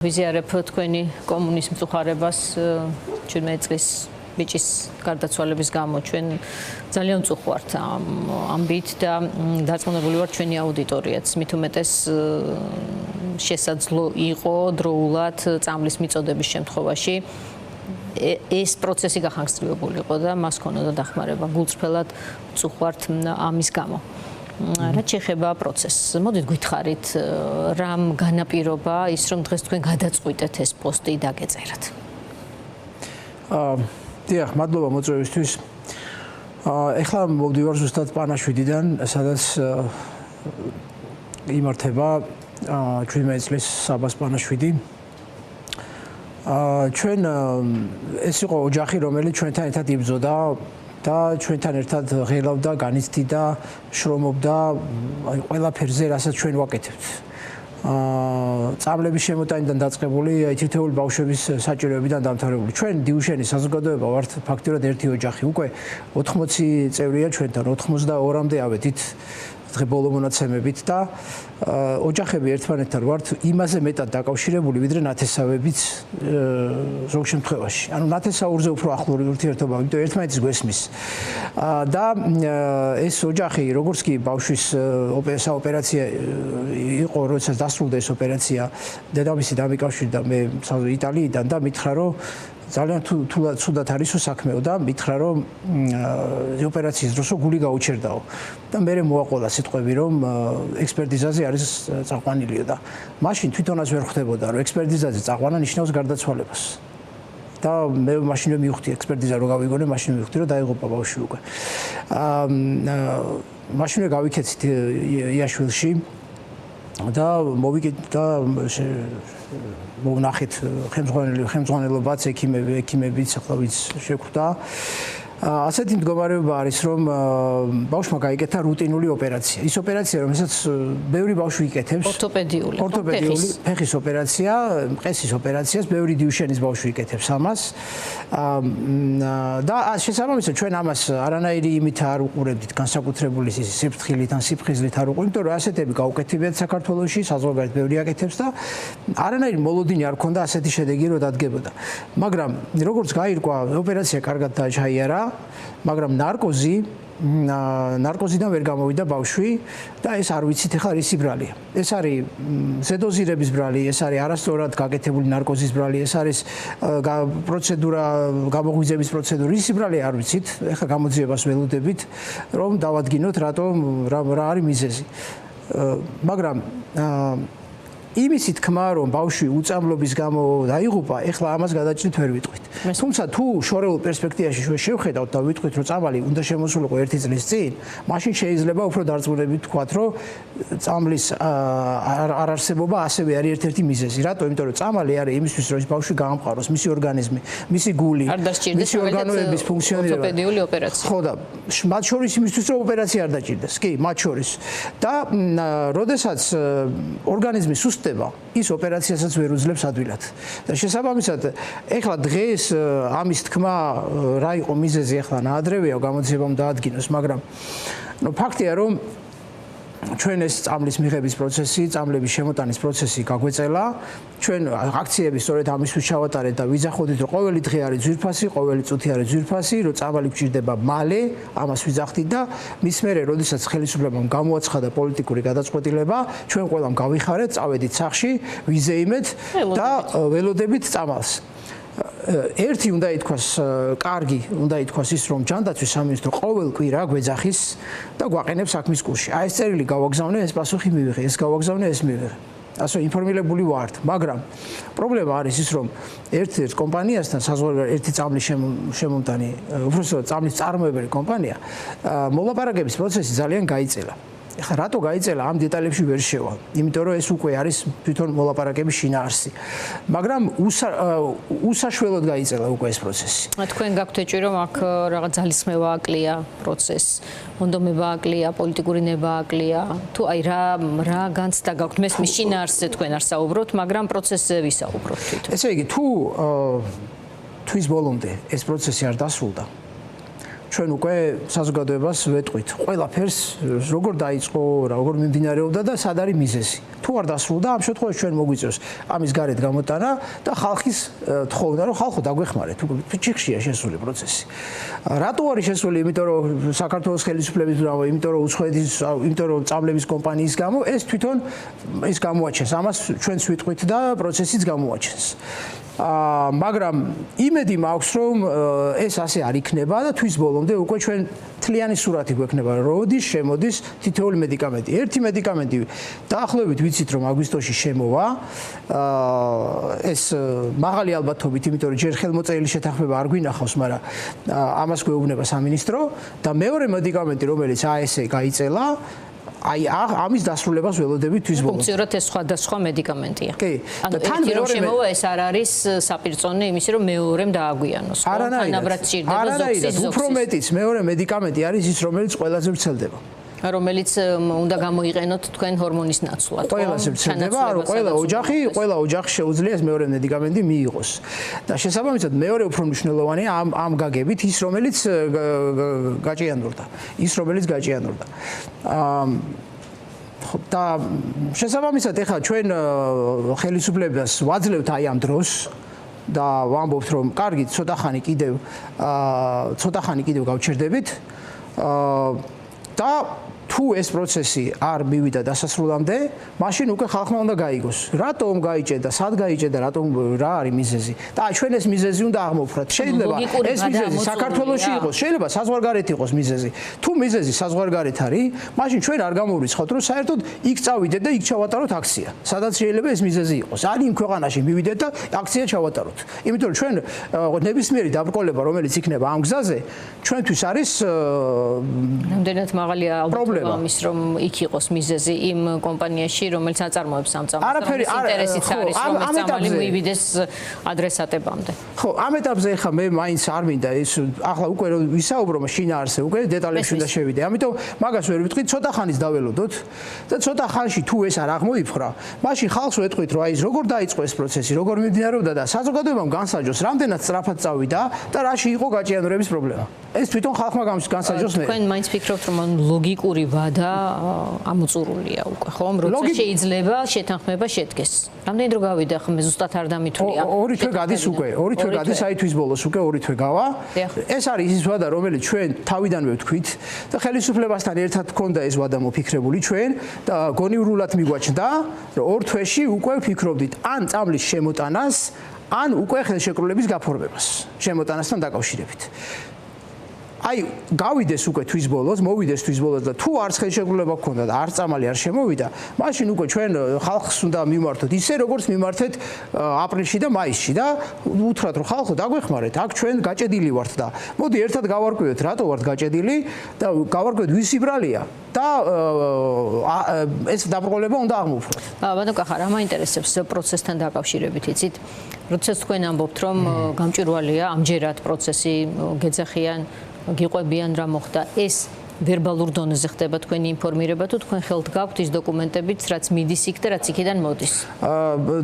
ვიზიარებ თქვენი კომუნის მწუხარებას 17 წლის ბიჭის გარდაცვალების გამო ჩვენ ძალიან მწუხვართ ამ ბით და დარწმუნებული ვარ ჩვენი აუდიტორიაც მით უმეტეს შესაძლო იყო დროულად წამლის მიწოდების შემთხვევაში ეს პროცესი გახანგრძლივებულიყო და მას ქონოდა დახმარება გულწრფელად მწუხვართ ამის გამო რაც შეეხება პროცესს. მოდით გითხარით, რამ განაპირობა ის, რომ დღეს თქვენ გადაწყვიტეთ ეს პოსტი დაგეწერათ? დიახ, მადლობა მოწვევისთვის. ეხლა მოვდივარ ზუსტად პანაშვიდიდან, სადაც იმართება 17 წლის საბას პანაშვიდი. ჩვენ ეს იყო ოჯახი, რომელიც ჩვენთან ერთად იბრძოდა და ჩვენთან ერთად ღელავდა, განიცდიდა, შრომობდა ყველაფერზე, რასაც ჩვენ ვაკეთებთ. წამლების შემოტანიდან დაწყებული თითოეული ბავშვების საჭიროებიდან დამთავრებული. ჩვენ დიუშენის საზოგადოება ვართ ფაქტურად ერთი ოჯახი. უკვე 80 წევრია ჩვენთან, 82-მდე ავედით დღე ბოლო მონაცემებით და ოჯახები ერთმანეთთან ვართ იმაზე მეტად დაკავშირებული, ვიდრე ნათესავებიც ზოგ შემთხვევაში. ანუ ნათესაურზე უფრო ახლო ურთიერთობა, იმიტომ ერთმანეთის გვესმის. და ეს ოჯახი, როგორც კი ბავშვის ოპერაცია იყო, როდესაც დასრულდა ეს ოპერაცია, დედამისი დამიკავშირდა მე იტალიიდან და მითხრა, რომ ძალიან თუდად არისო საქმეო და მითხრა, რომ ოპერაციის დროს გული გაუჩერდაო. და მე მოაყოლა სიტყვები, რომ ექსპერტიზაზე არის წაყვანილიო და მაშინ თვითონაც ვერ ხვდებოდა, რომ ექსპერტიზაზე წაყვანა ნიშნავს გარდაცვალებას. და მე მაშინვე მივხვდი ექსპერტიზა რო გავიგონე, მაშინ მივხვდი, რომ დაიღუპა ბავშვი უკვე. მაშინვე გავიქეცით იაშვილში და მოვიკეთ და მოვნახეთ ხელმძღვანელობაც ექიმებიც ახლა ვიც შეხვდა. ასეთი მდგომარეობა არის, რომ ბავშვმა გაიკეთა რუტინული ოპერაცია. ის ოპერაცია, რომელსაც ბევრი ბავშვი იკეთებს, ორთოპედიული ფეხის ოპერაცია, მყესის ოპერაციას ბევრი დიუშენის ბავშვი იკეთებს ამას. და შესაბამისად ჩვენ ამას არანაირი იმით არ უყურებდით, განსაკუთრებული სიფრთხილით ან სიფხიზლით არ უყურებდით, იმიტომ რომ ასეთები გაუკეთებიათ საქართველოში, საზღვარგარეთ ბევრი აკეთებს და არანაირი მოლოდინი არ ქონდა ასეთი შედეგი რომ დადგებოდა. მაგრამ როგორც გაირკვა, ოპერაცია კარგად ჩაიარა, მაგრამ ნარკოზიდან ვერ გამოვიდა ბავშვი და ეს არ ვიცით ახლა რისი ბრალია. ეს არის ზედოზირების ბრალი, ეს არის არასწორად გაკეთებული ნარკოზის ბრალი, ეს არის პროცედურა, გამოღვიძების პროცედურა, რისი ბრალი არ ვიცით. ახლა გამოძიებას ველოდებით, რომ დავადგინოთ რა არის მიზეზი. მაგრამ იმისი თქმა, რომ ბავშვი უწამლობის გამო დაიღუპა, ეხლა ამას გადაჭრით ვერ ვიტყვით. თუმცა თუ შორეულ პერსპექტივაში შევხედავთ და ვიტყვით, რომ წამალი უნდა შემოსულიყო 1 წლის წინ, მაშინ შეიძლება უფრო დარწმუნებით ვთქვათ, რომ წამლის არარსებობა ასევე არის ერთ-ერთი მიზეზი. რატო? იმიტომ რომ წამალი არის იმისთვის, რომ ბავშვი გაამყაროს მისი ორგანიზმი, მისი გული, მისი ორგანოების ფუნქციონირება. ორთოპედიული ოპერაცია. ხო და მათ შორის იმისთვის, რომ ოპერაცია არ დაჭირდეს. კი, მათ შორის. და როდესაც ორგანიზმი ის ოპერაციასაც ვერ უძლებს ადვილად. და შესაბამისად, ეხლა დღეს ამის თქმა რა იყო მიზეზი, ეხლა ნაადრევია გამოძიებამ დაადგინოს, მაგრამ ფაქტია, რომ ჩვენ ეს წამლის მიღების პროცესი, წამლების შემოტანის პროცესი გაგვეწელა. ჩვენ აქციები სწორედ ამისთვის ჩავატარეთ და ვიძახოდით, რომ ყოველი დღე არის ძვირფასი, ყოველი წუთი არის ძვირფასი, რომ წამალი გჭირდება მალე, ამას ვიძახდით და მის მერე, როდესაც ხელისუფლებამ გამოაცხადა პოლიტიკური გადაწყვეტილება, ჩვენ ყველამ გავიხარეთ, წავედით სახლში, ვიზეიმეთ და ველოდებით წამალს. ერთი უნდა ითქვას, კარგი უნდა ითქვას ის, რომ ჯანდაცვის სამინისტრო ყოველ კვირა გვეძახის და გვაყენებს საქმის კურსში. აი ეს წერილი გავაგზავნე, ეს პასუხი მივიღე, ეს გავაგზავნე, ეს მივიღე. ასე ინფორმირებული ვართ, მაგრამ პრობლემა არის ის, რომ ერთ-ერთ კომპანიასთან საზღვარგარეთ ერთი წამლის შემომტანი, უბრალოდ წამლის წარმოებელი კომპანია, მოლაპარაკების პროცესი ძალიან გაიწელა. ეხლა რატო გაიწელა ამ დეტალებში ვერ შევა, იმიტომ რომ ეს უკვე არის თვითონ მოლაპარაკების შინაარსი. მაგრამ უსაშველოდ გაიწელა უკვე ეს პროცესი. თქვენ გაქვთ ეჭვი, რომ აქ რაღაც ძალისხმევა აკლია პროცესს, მონდომება აკლია, პოლიტიკური ნება აკლია, თუ აი რა განცდა გაქვთ, მის შინაარსზე თქვენ არ საუბრობთ, მაგრამ პროცესზე ვისაუბროთ თვითონ. ესე იგი, თუ თვის ბოლომდე ეს პროცესი არ დასრულდა, ჩვენ უკვე საზოგადოებას ვეტყვით ყველაფერს როგორ დაიწყო, როგორ მიმდინარეობდა და სად არის მიზეზი. თუ არ დასრულდა, ამ შემთხვევაში ჩვენ მოგვიწევს ამის გარეთ გამოტანა და ხალხის თხოვნა, რომ ხალხო დაგვეხმარეთ, ჩიხშია შესული პროცესი. რატო არის შესული? იმიტომ რომ საქართველოს ხელისუფლების გამო, იმიტომ რომ უცხოეთის, იმიტომ რომ წამლების კომპანიის გამო ეს თვითონ ის გამოაჩენს. ამას ჩვენც ვიტყვით და პროცესიც გამოაჩენს. მაგრამ იმედი მაქვს რომ ეს ასე არ იქნება და თვის ბოლომდე უკვე ჩვენ თლიანი სურათი გვექნება როდის შემოდის თითოეული მედიკამენტი. ერთი მედიკამენტი დაახლოებით ვიცით რომ აგვისტოში შემოვა ეს მაღალი ალბათობით, იმიტომ რომ ჯერ ხელმოწერილი შეთანხმება არ გვინახავს, მაგრამ ამას გვეუბნება სამინისტრო და მეორე მედიკამენტი რომელიც ASE გაიწელა აი ამის დასრულებას ველოდებით თვის ბოლომდე. ფუნქციურად ეს სხვადასხვა მედიკამენტია. კი. და თან შემოვა ეს არ არის საპირწონე იმისი რომ მეორემ დააგვიანოს. თანაბრად ჭირდება ზოქსის. უფრო მეტიც მეორე მედიკამენტი არის ის რომელიც ყველაზე ვრცელდება. რომელიც უნდა გამოიყენოთ თქვენ ჰორმონის ნაცვლად. ყველაზე ვრცელდება, რომ ყველა ოჯახი შეუძლია ეს მეორე მედიკამენტი მიიღოს. და შესაბამისად მეორე უფრო მნიშვნელოვანია ამ გაგებით ის რომელიც გაჭიანურდა. და შესაბამისად ეხლა ჩვენ ხელისუფლებას ვაძლევთ აი ამ დროს და ვამბობთ რომ კარგი ცოტა ხანი კიდევ გავჩერდებით და თუ ეს პროცესი არ მივიდა დასასრულამდე, მაშინ უკვე ხალხმა უნდა გაიგოს. რატომ გაიჭედა, სად გაიჭედა, რატომ რა არის მიზეზი. და ჩვენ ეს მიზეზი უნდა აღმოფხვრათ. შეიძლება ეს მიზეზი საქართველოში იყოს, შეიძლება საზღვარგარეთ იყოს მიზეზი. თუ მიზეზი საზღვარგარეთ არის, მაშინ ჩვენ არ გამოვრიცხავთ, რომ საერთოდ იქ წავიდეთ და იქ ჩავატაროთ აქცია. სადაც შეიძლება ეს მიზეზი იყოს. არის იმ ქვეყანაში მივიდეთ და აქცია ჩავატაროთ. იმიტომ რომ ჩვენ ნებისმიერი დაბრკოლება, რომელიც იქნება ამ გზაზე, ჩვენთვის არის რამდენად მაღალია ალბათ ამის რომ იქ იყოს მიზეზი იმ კომპანიაში რომელიც აწარმოებს ამ წამალს ინტერესიც არის რომ ეს წამალი მოივიდეს ადრესატებამდე. ხო, ამ ეტაპზე ხა მე მაინც არ მინდა ეს ახლა უკვე რომ ვისაუბრო შინაარსზე უკვე დეტალებში უნდა შევიდე. ამიტომ მაგას ვერ ვიტყვით, ცოტა ხანის დაველოდოთ და ცოტა ხანში თუ ეს არ აღმოიფხვრა, მაშინ ხალხს ვეტყვით რომ აი ეს როგორ დაიწყო ეს პროცესი, როგორ მიმდინარეობდა და საზოგადოებამ განსაჯოს, რამდენად სწრაფად წავიდა და რაში იყო გაჭიანურების პრობლემა. ეს თვითონ ხალხმა განსაჯოს მე. თქვენ მაინც ფიქრობთ რომ ლოგიკური ვადა ამოწურულია უკვე, ხო? როცა შეიძლება შეთანხმება შედგეს. რამდენი დრო გავიდა ხომ მე ზუსტად არ დამითვლია. ორი თვე გადის უკვე, ორი თვე გადის აი თვის ბოლოს უკვე ორი თვე გავა. ეს არის ის ვადა, რომელიც ჩვენ თავიდანვე ვთქვით და ხელისუფლებასთან ერთად გქონდა ეს ვადა მოფიქრებული ჩვენ და გონივრულად მიგვაჩნდა, რომ ორ თვეში უკვე ვფიქრობდით ან წამლის შემოტანას, ან უკვე ხელშეკრულების გაფორმებას შემოტანასთან დაკავშირებით. აი გავიდეს უკვე თვის ბოლოს, მოვიდეს თვის ბოლოს და თუ არც ხელშეკრულება გქონდა და არც წამალი არ შემოვიდა, მაშინ უკვე ჩვენ ხალხს უნდა მიმართოთ ისე როგორც მიმართეთ აპრილში და მაისში და უთხრათ რომ ხალხო დაგვეხმარეთ, აქ ჩვენ გაჭედილი ვართ და მოდი ერთად გავარკვევთ რატო ვართ გაჭედილი და გავარკვევთ ვის იბრალია და ეს დაბრკოლება უნდა აღმოფხვრათ. ბატონო კახა, რა მაინტერესებს პროცესთან დაკავშირებით, იცით? როდესაც თქვენ ამბობთ რომ გამჭვირვალეა ამჯერად პროცესი გეძახიან გიყვებიან რა მოხდა ეს ვერბალურ დონეზე ხდება თქვენი ინფორმირება თუ თქვენ ხელთ გაქვთ ის დოკუმენტებიც რაც მიდის იქ და რაც იქიდან მოდის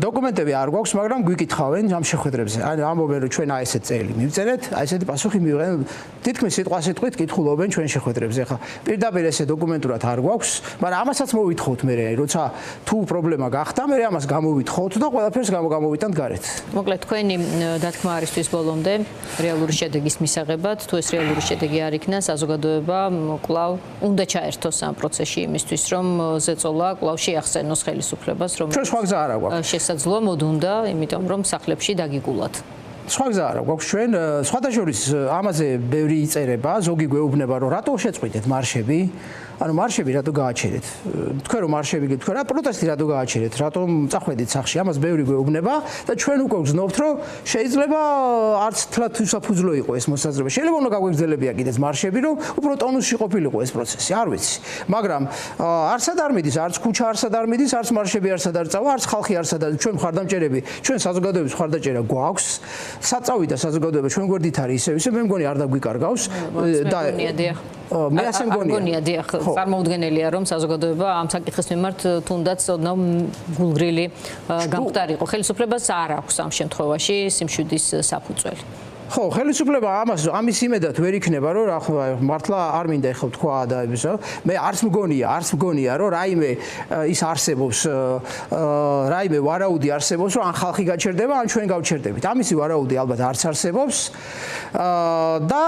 დოკუმენტები არ გვაქვს მაგრამ გვიკითხავენ ამ შეხვედრებზე ამბობენ რომ ჩვენ აი ესეთ წერილი მივწერეთ აი ესეთი პასუხი მივიღეთ თითქმის სიტყვასიტყვით კითხულობენ ჩვენ შეხვედრებზე ხა პირდაპირ ესე დოკუმენტურად არ გვაქვს მაგრამ ამასაც მოვითხოვთ მე როცა თუ პრობლემა გახდა მე ამას გამოვითხოვთ და ყველაფერს გამოვიტანთ გარეთ მოკლედ თქვენი დათქმა არის თვის ბოლომდე რეალური შედეგის მისაღებად თუ ეს რეალური შედეგი არ იქნა საზოგადოება კлау უნდა ჩაერთოს ამ პროცესში იმისთვის რომ ზეწოლა კлау შეახსენოს ხელისუფლებას რომ ჩვენ სხვა გზა არ აქვს შესაძლოა მოდუნდა იმიტომ რომ სახლებში დაგიგულად სხვა გზა არ აქვს ჩვენ სხვადასხვა ამაზე ბევრი იწერება ზოგი გვეუბნება რომ რატო შეწყვიტეთ მარშები ანუ მარშები რატო გააჩერეთ თქვენ რომ მარშები თქვენ რა პროტესტი რატო გააჩერეთ რატომ წახვედით სახში ამას ბევრი გვეუბნება და ჩვენ უკვე ვგზნობთ რომ შეიძლება არც თლათ უსაფუძვლო იყო ეს მოსაზრება შეიძლება უნდა გაგვეგზელებია კიდეც მარშები რომ უფრო ტონუსში ყოფილიყო ეს პროცესი არ ვიცი მაგრამ არცად არ მიდის არც ქუჩა არცად არ მიდის არც მარშები არცად არ წავა არც ხალხი არცად არ ჩვენ მხარდამჭერები ჩვენ საზოგადოების მხარდაჭერა გვაქვს საწავიდა საზოგადოება ჩვენ გვერდით არის ისე მე მგონი არ დაგვიკარგავს და მე ასე მგონია დიახ წარმოუდგენელია რომ საზოგადოება ამ საკითხის მიმართ თუნდაც ოდნავ გულგრილი გამختარიყო ხელისუფლებას არ აქვს ამ შემთხვევაში სიმშვიდის საფუძველი ხო, ხელისუფლება ამის იმედად ვერ იქნება, რომ მართლა არ მინდა ეხლა თქვა და იმისა. მე არც მგონია, რომ რაიმე ის არსებობს, რაიმე ვარაუდი არსებობს, რომ ან ხალხი გაჩერდება, ან ჩვენ გავჩერდებით. ამისი ვარაუდი ალბათ არც არსებობს. და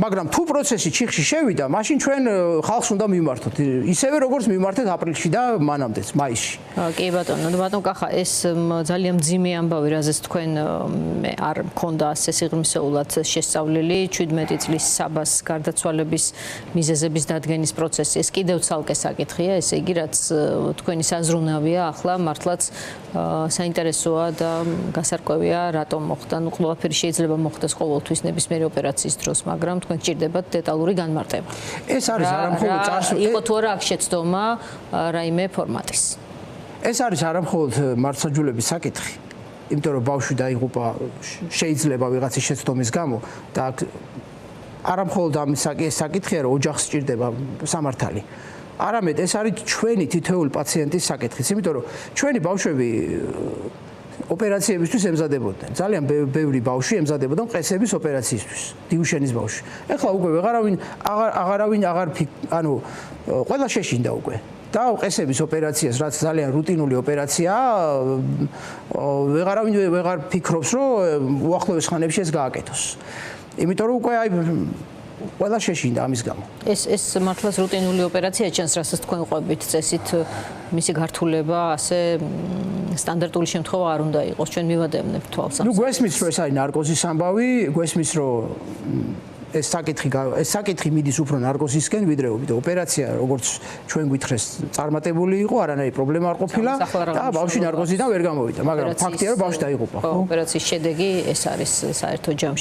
მაგრამ თუ პროცესი ჩიხში შევიდა, მაშინ ჩვენ ხალხს უნდა მივმართოთ. ისევე როგორც მივმართეთ აპრილში და მანამდეც, მაისში. კი ბატონო კახა, ეს ძალიან მძიმე ამბავი, რაზეც თქვენ არ მქონდა ასე სიღრმისეულად შესწავლილი 17 წლის საბას გარდაცვალების მიზეზების დადგენის პროცესი. ეს კიდევ ცალკე საკითხია, ესე იგი, რაც თქვენი საზრუნავია, ახლა მართლაც საინტერესოა და გასარკვევია, რატომ მოხდა. ნუ ყველაფერი შეიძლება მოხდეს ყოველთვის ნებისმიერი ოპერაციის დროს, მაგრამ თქვენ გჭირდებათ დეტალური განმარტება. ეს არის არამხოლოდ წარსული. იყო თუ არა აქ შეცდომა რაიმე ფორმატის. ეს არის არამხოლოდ მართლმსაჯულების საკითხი. იმიტომ რომ ბავშვი დაიღუპა შეიძლება ვიღაცის შეცდომის გამო და არამხოლოდ ამის საკითხია რომ ოჯახს სჭირდება სამართალი. არამედ ეს არის ჩვენი თითოეული პაციენტის საკითხიც, იმიტომ რომ ჩვენი ბავშვები ოპერაციებისთვის ემზადებოდნენ. ძალიან ბევრი ბავშვი ემზადებოდა მყესების ოპერაციისთვის, დიუშენის ბავშვი. ეხლა უკვე ანუ ყველა შეშინდა უკვე. და ყესების ოპერაციას, რაც ძალიან რუტინული ოპერაციაა, ვეღარ ფიქრობს, რომ უახლოეს ხანებში ეს გააკეთოს. იმიტომ რომ უკვე ყველა შეშინდა ამის გამო. ეს მართლაც რუტინული ოპერაცია ჩანს, რასაც თქვენ ყვებით წესით, მისი გართულება ასე სტანდარტული შემთხვევა არ უნდა იყოს. ჩვენ მივადევნებთ თვალს. ნუ გვესმის, რომ ეს არის ნარკოზის ამბავი, გვესმის, რომ ეს საკითხი მიდის უფრო ნარკოზისკენ, ვიდრე ოპერაცია, როგორც ჩვენ გვითხრეს, წარმატებული იყო, არანაირი პრობლემა არ ყოფილა და ბავშვი ნარკოზიდან ვერ გამოვიდა, მაგრამ ფაქტია, რომ ბავშვი დაიღუპა. ოპერაციის შედეგი ეს არის საერთო ჯამში.